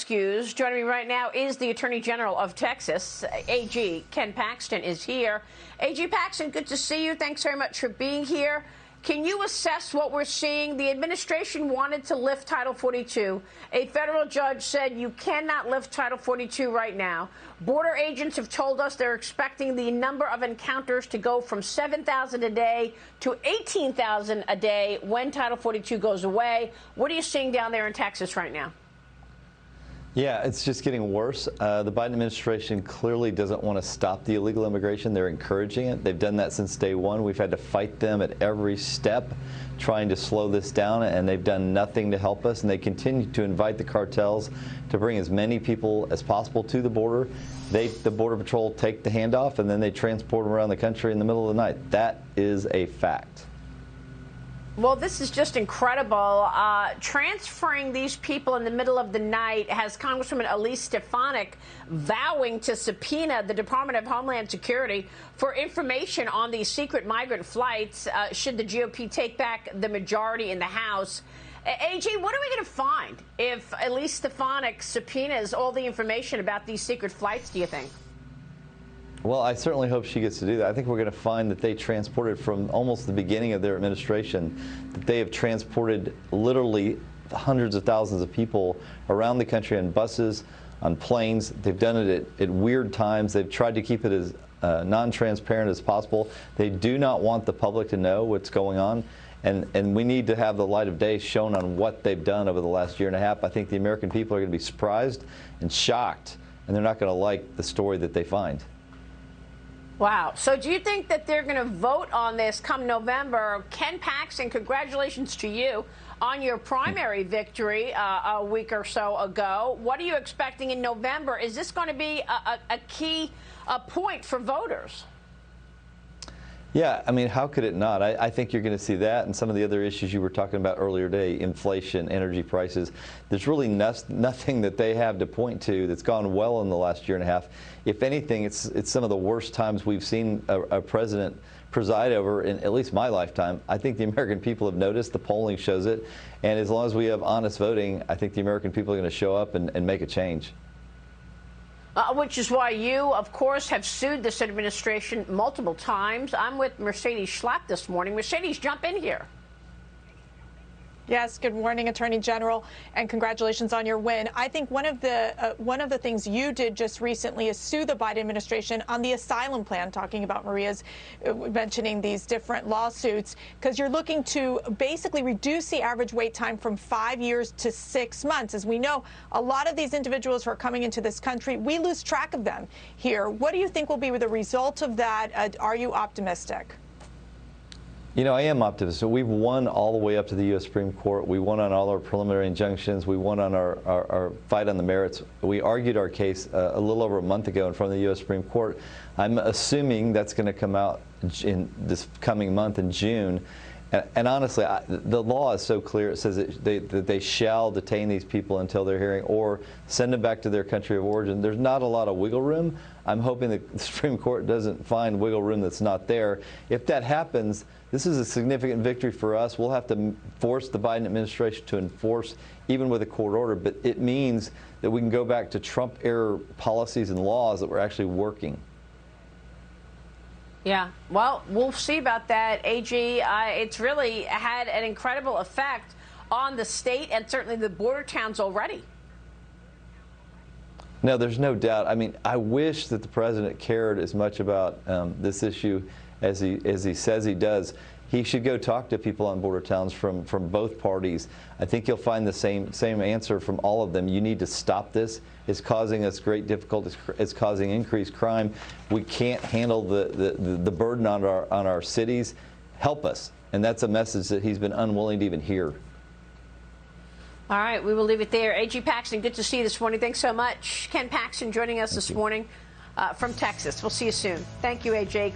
rescues. Joining me right now is the Attorney General of Texas, AG Ken Paxton is here. AG Paxton, good to see you. Thanks very much for being here. Can you assess what we're seeing? The administration wanted to lift Title 42. A federal judge said you cannot lift Title 42 right now. Border agents have told us they're expecting the number of encounters to go from 7,000 a day to 18,000 a day when Title 42 goes away. What are you seeing down there in Texas right now? Yeah, it's just getting worse. The Biden administration clearly doesn't want to stop the illegal immigration. They're encouraging it. They've done that since day one. We've had to fight them at every step trying to slow this down, and they've done nothing to help us. And they continue to invite the cartels to bring as many people as possible to the border. The Border Patrol take the handoff, and then they transport them around the country in the middle of the night. That is a fact. Well, this is just incredible. Transferring these people in the middle of the night has Congresswoman Elise Stefanik vowing to subpoena the Department of Homeland Security for information on these secret migrant flights should the GOP take back the majority in the House. AG, what are we going to find if Elise Stefanik subpoenas all the information about these secret flights, do you think? Well, I certainly hope she gets to do that. I think we're going to find that they transported from almost the beginning of their administration, that they have transported literally hundreds of thousands of people around the country on buses, on planes. They've done it at weird times. They've tried to keep it as non-transparent as possible. They do not want the public to know what's going on. And we need to have the light of day shown on what they've done over the last year and a half. I think the American people are going to be surprised and shocked, and they're not going to like the story that they find. Wow. So do you think that they're going to vote on this come November? Ken Paxton, congratulations to you on your primary victory a week or so ago. What are you expecting in November? Is this going to be a key point for voters? Yeah, I mean, how could it not? I think you're going to see that and some of the other issues you were talking about earlier today, inflation, energy prices. There's really nothing that they have to point to that's gone well in the last year and a half. If anything, it's some of the worst times we've seen a president preside over in at least my lifetime. I think the American people have noticed. The polling shows it. And as long as we have honest voting, I think the American people are going to show up and make a change. Which is why you, of course, have sued this administration multiple times. I'm with Mercedes Schlapp this morning. Mercedes, jump in here. Yes, good morning, Attorney General, and congratulations on your win. I think one of the things you did just recently is sue the Biden administration on the asylum plan, talking about Maria's mentioning these different lawsuits, because you're looking to basically reduce the average wait time from 5 years to 6 months. As we know, a lot of these individuals who are coming into this country, we lose track of them here. What do you think will be the result of that? Are you optimistic? You know, I am optimistic. We've won all the way up to the U.S. Supreme Court. We won on all our preliminary injunctions. We won on our fight on the merits. We argued our case a little over a month ago in front of the U.S. Supreme Court. I'm assuming that's going to come out in this coming month in June. And honestly, the law is so clear. It says that they shall detain these people until their hearing or send them back to their country of origin. There's not a lot of wiggle room. I'm hoping the Supreme Court doesn't find wiggle room that's not there. If that happens, this is a significant victory for us. We'll have to force the Biden administration to enforce, even with a court order. But it means that we can go back to Trump-era policies and laws that were actually working. Yeah, well, we'll see about that, AG. It's really had an incredible effect on the state and certainly the border towns already. No, there's no doubt. I mean, I wish that the president cared as much about this issue as he says he does. He should go talk to people on border towns from both parties. I think you'll find the same answer from all of them. You need to stop this. It's causing us great difficulties. It's causing increased crime. We can't handle the burden on our cities. Help us. And that's a message that he's been unwilling to even hear. All right, we will leave it there. AG Paxton, good to see you this morning. Thanks so much. Ken Paxton joining us this morning from Texas. We'll see you soon. Thank you, AJ.